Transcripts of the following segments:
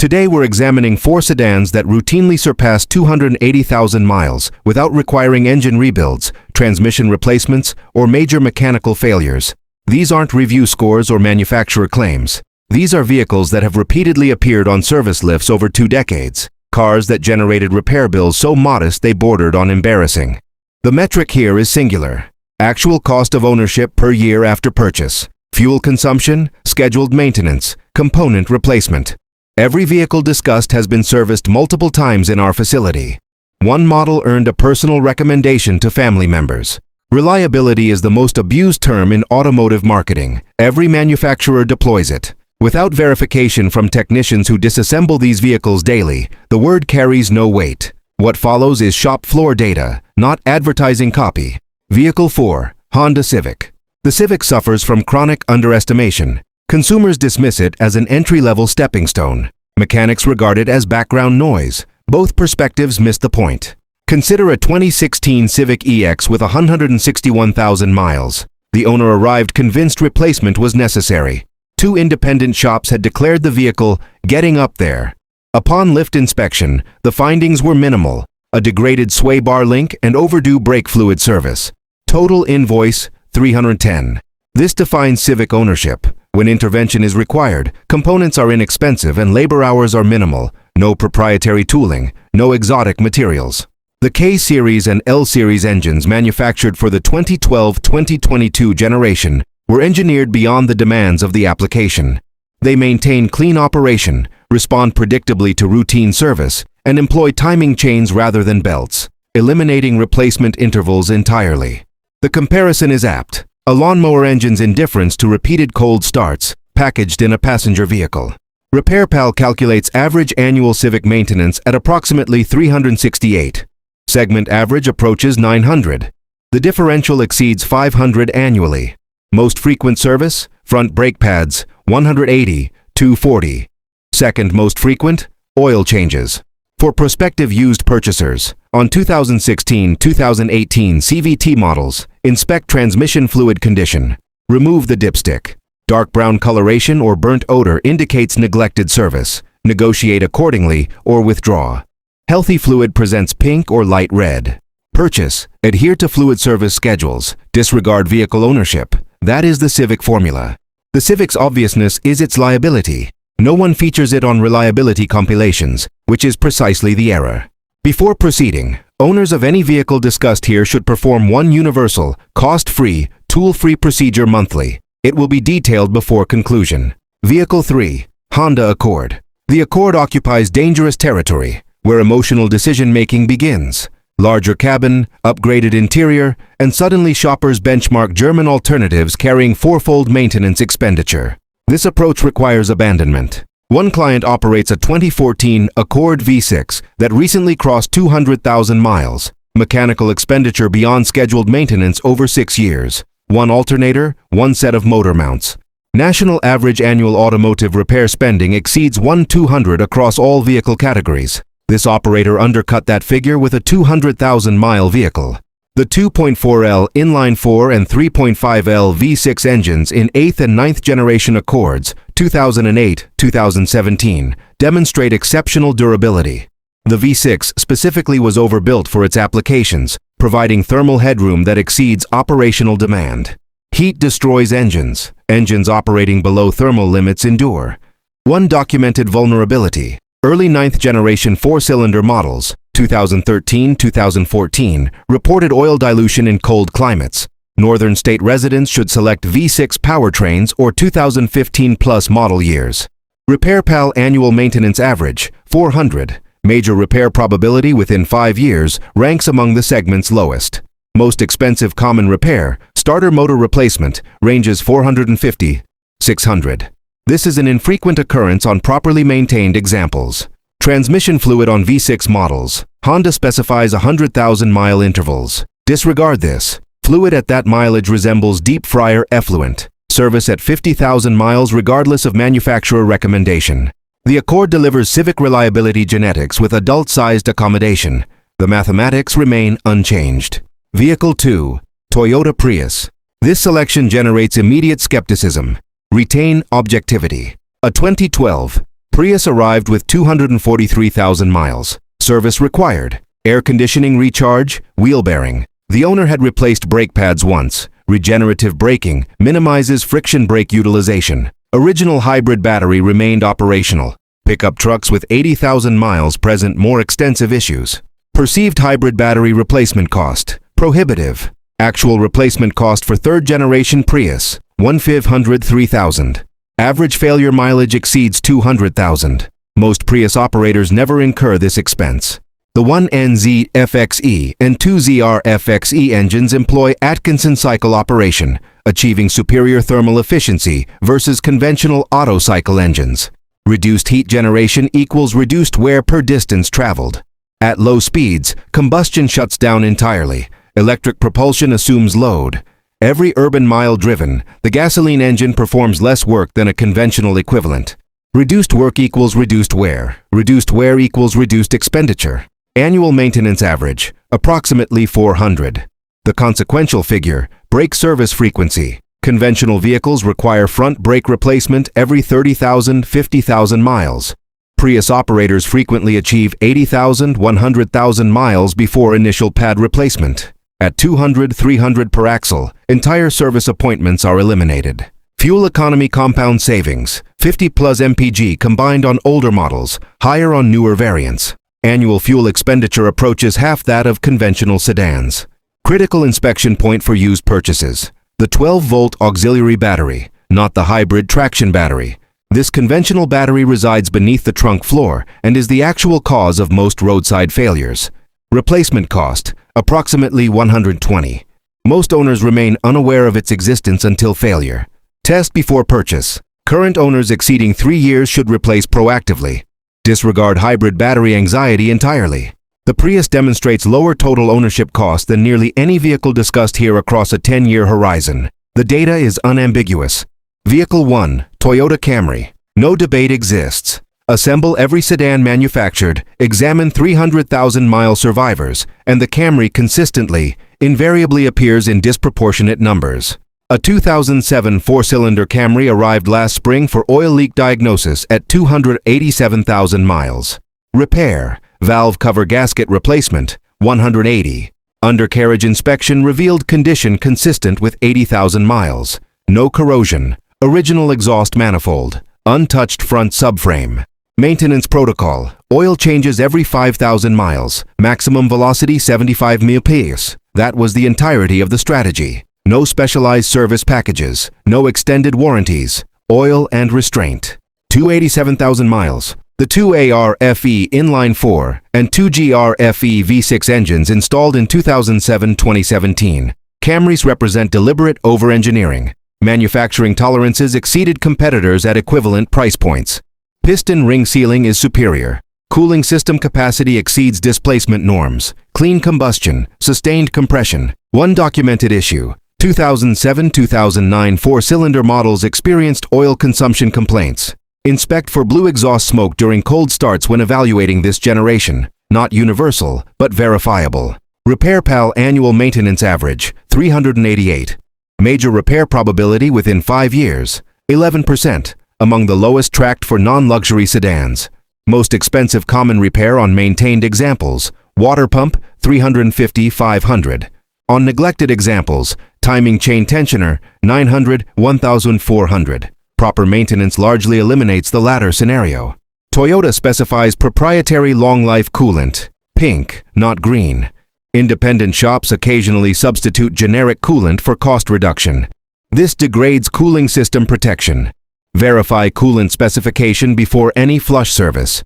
Today we're examining 4 sedans that routinely surpass 280,000 miles without requiring engine rebuilds, transmission replacements, or major mechanical failures. These aren't review scores or manufacturer claims. These are vehicles that have repeatedly appeared on service lists over 2 decades. Cars that generated repair bills so modest they bordered on embarrassing. The metric here is singular. Actual cost of ownership per year after purchase. Fuel consumption, scheduled maintenance, component replacement. Every vehicle discussed has been serviced multiple times in our facility. One model earned a personal recommendation to family members. Reliability is the most abused term in automotive marketing. Every manufacturer deploys it. Without verification from technicians who disassemble these vehicles daily, the word carries no weight. What follows is shop floor data, not advertising copy. Vehicle 4, Honda Civic. The Civic suffers from chronic underestimation. Consumers dismiss it as an entry-level stepping stone. Mechanics regard it as background noise. Both perspectives miss the point. Consider a 2016 Civic EX with 161,000 miles. The owner arrived convinced replacement was necessary. 2 independent shops had declared the vehicle getting up there. Upon lift inspection, the findings were minimal: a degraded sway bar link and overdue brake fluid service. Total invoice $310. This defines Civic ownership. When intervention is required, components are inexpensive and labor hours are minimal. No proprietary tooling, no exotic materials. The K-Series and L-Series engines manufactured for the 2012-2022 generation were engineered beyond the demands of the application. They maintain clean operation, respond predictably to routine service, and employ timing chains rather than belts, eliminating replacement intervals entirely. The comparison is apt. A lawnmower engine's indifference to repeated cold starts, packaged in a passenger vehicle. RepairPal calculates average annual Civic maintenance at approximately 368. Segment average approaches 900. The differential exceeds 500 annually. Most frequent service, front brake pads, 180, 240. Second most frequent, oil changes. For prospective used purchasers, on 2016-2018 CVT models, inspect transmission fluid condition. Remove the dipstick. Dark brown coloration or burnt odor indicates neglected service. Negotiate accordingly or withdraw. Healthy fluid presents pink or light red. Purchase. Adhere to fluid service schedules. Disregard vehicle ownership. That is the Civic formula. The Civic's obviousness is its liability. No one features it on reliability compilations, which is precisely the error. Before proceeding, owners of any vehicle discussed here should perform one universal, cost-free, tool-free procedure monthly. It will be detailed before conclusion. Vehicle 3, Honda Accord. The Accord occupies dangerous territory, where emotional decision-making begins. Larger cabin, upgraded interior, and suddenly shoppers benchmark German alternatives carrying 4-fold maintenance expenditure. This approach requires abandonment. One client operates a 2014 Accord V6 that recently crossed 200,000 miles. Mechanical expenditure beyond scheduled maintenance over 6 years. 1 alternator, 1 set of motor mounts. National average annual automotive repair spending exceeds $1,200 across all vehicle categories. This operator undercut that figure with a 200,000-mile vehicle. The 2.4L inline-4 and 3.5L V6 engines in 8th and 9th generation Accords, 2008-2017, demonstrate exceptional durability. The V6 specifically was overbuilt for its applications, providing thermal headroom that exceeds operational demand. Heat destroys engines. Engines operating below thermal limits endure. One documented vulnerability. Early 9th generation 4-cylinder models, 2013-2014, reported oil dilution in cold climates. Northern state residents should select V6 powertrains or 2015-plus model years. RepairPal annual maintenance average, 400. Major repair probability within 5 years ranks among the segment's lowest. Most expensive common repair, starter motor replacement, ranges $450, $600. This is an infrequent occurrence on properly maintained examples. Transmission fluid on V6 models. Honda specifies 100,000-mile intervals. Disregard this. Fluid at that mileage resembles deep fryer effluent. Service at 50,000 miles regardless of manufacturer recommendation. The Accord delivers Civic reliability genetics with adult-sized accommodation. The mathematics remain unchanged. Vehicle 2, Toyota Prius. This selection generates immediate skepticism. Retain objectivity. A 2012 Prius arrived with 243,000 miles. Service required. Air conditioning recharge, wheel bearing. The owner had replaced brake pads once. Regenerative braking minimizes friction brake utilization. Original hybrid battery remained operational. Pickup trucks with 80,000 miles present more extensive issues. Perceived hybrid battery replacement cost, prohibitive. Actual replacement cost for third-generation Prius, $1,503,000. Average failure mileage exceeds 200,000. Most Prius operators never incur this expense. The 1NZ FXE and 2ZR FXE engines employ Atkinson cycle operation, achieving superior thermal efficiency versus conventional Otto cycle engines. Reduced heat generation equals reduced wear per distance traveled. At low speeds, combustion shuts down entirely. Electric propulsion assumes load. Every urban mile driven, the gasoline engine performs less work than a conventional equivalent. Reduced work equals reduced wear. Reduced wear equals reduced expenditure. Annual maintenance average, approximately 400. The consequential figure, brake service frequency. Conventional vehicles require front brake replacement every 30,000, 50,000 miles. Prius operators frequently achieve 80,000, 100,000 miles before initial pad replacement. At 200, 300 per axle, entire service appointments are eliminated. Fuel economy compound savings, 50 plus mpg combined on older models, higher on newer variants. Annual fuel expenditure approaches half that of conventional sedans. Critical inspection point for used purchases. The 12-volt auxiliary battery, not the hybrid traction battery. This conventional battery resides beneath the trunk floor and is the actual cause of most roadside failures. Replacement cost, approximately $120. Most owners remain unaware of its existence until failure. Test before purchase. Current owners exceeding 3 years should replace proactively. Disregard hybrid battery anxiety entirely. The Prius demonstrates lower total ownership cost than nearly any vehicle discussed here across a 10-year horizon. The data is unambiguous. Vehicle 1, Toyota Camry. No debate exists. Assemble every sedan manufactured, examine 300,000-mile survivors, and the Camry consistently, invariably appears in disproportionate numbers. A 2007 four-cylinder Camry arrived last spring for oil leak diagnosis at 287,000 miles. Repair, valve cover gasket replacement, 180. Undercarriage inspection revealed condition consistent with 80,000 miles. No corrosion. Original exhaust manifold. Untouched front subframe. Maintenance protocol. Oil changes every 5,000 miles. Maximum velocity 75 mph. That was the entirety of the strategy. No specialized service packages, no extended warranties, oil and restraint. 287,000 miles. The 2AR FE inline 4 and 2GR FE V6 engines installed in 2007-2017. Camrys represent deliberate over-engineering. Manufacturing tolerances exceeded competitors at equivalent price points. Piston ring sealing is superior. Cooling system capacity exceeds displacement norms. Clean combustion, sustained compression. One documented issue. 2007-2009 four-cylinder models experienced oil consumption complaints. Inspect for blue exhaust smoke during cold starts when evaluating this generation. Not universal, but verifiable. RepairPal annual maintenance average, 388. Major repair probability within 5 years, 11%, among the lowest tracked for non-luxury sedans. Most expensive common repair on maintained examples, water pump, $350-$500. On neglected examples, timing chain tensioner, $900-$1,400. Proper maintenance largely eliminates the latter scenario. Toyota specifies proprietary long-life coolant, pink, not green. Independent shops occasionally substitute generic coolant for cost reduction. This degrades cooling system protection. Verify coolant specification before any flush service.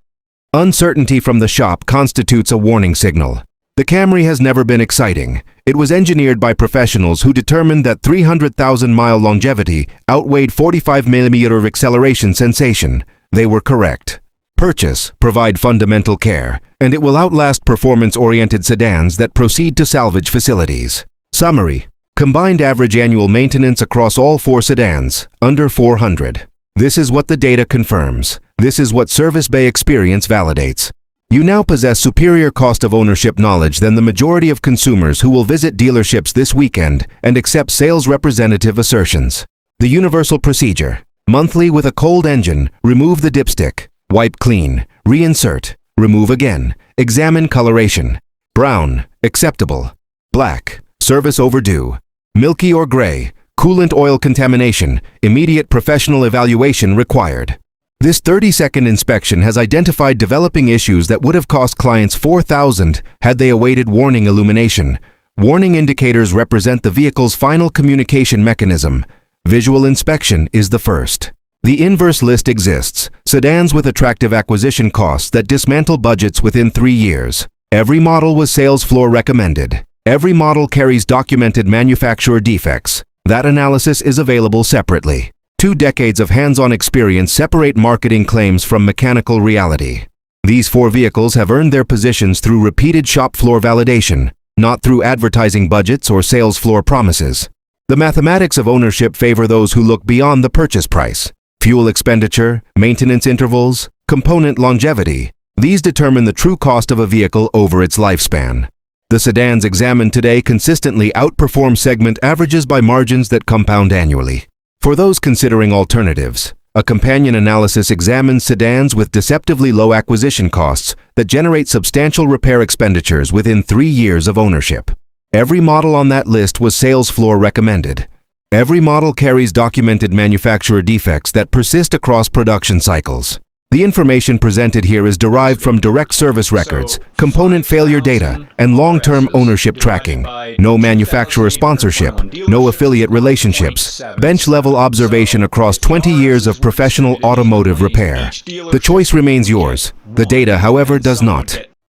Uncertainty from the shop constitutes a warning signal. The Camry has never been exciting. It was engineered by professionals who determined that 300,000-mile longevity outweighed 45 mm of acceleration sensation. They were correct. Purchase, provide fundamental care, and it will outlast performance-oriented sedans that proceed to salvage facilities. Summary: combined average annual maintenance across all 4 sedans, under 400. This is what the data confirms. This is what Service Bay experience validates. You now possess superior cost of ownership knowledge than the majority of consumers who will visit dealerships this weekend and accept sales representative assertions. The universal procedure: monthly with a cold engine, remove the dipstick. wipe clean, reinsert, remove again, examine coloration. Brown, acceptable. Black, service overdue. Milky or gray, coolant oil contamination, immediate professional evaluation required. This 30-second inspection has identified developing issues that would have cost clients $4,000 had they awaited warning illumination. Warning indicators represent the vehicle's final communication mechanism. Visual inspection is the first. The inverse list exists: sedans with attractive acquisition costs that dismantle budgets within 3 years. Every model was sales floor recommended. Every model carries documented manufacturer defects. That analysis is available separately. 2 decades of hands-on experience separate marketing claims from mechanical reality. These 4 vehicles have earned their positions through repeated shop floor validation, not through advertising budgets or sales floor promises. The mathematics of ownership favor those who look beyond the purchase price. Fuel expenditure, maintenance intervals, component longevity. These determine the true cost of a vehicle over its lifespan. The sedans examined today consistently outperform segment averages by margins that compound annually. For those considering alternatives, a companion analysis examines sedans with deceptively low acquisition costs that generate substantial repair expenditures within 3 years of ownership. Every model on that list was sales floor recommended. Every model carries documented manufacturer defects that persist across production cycles. The information presented here is derived from direct service records, component failure data, and long-term ownership tracking. No manufacturer sponsorship, no affiliate relationships. Bench-level observation across 20 years of professional automotive repair. The choice remains yours. The data, however, does not.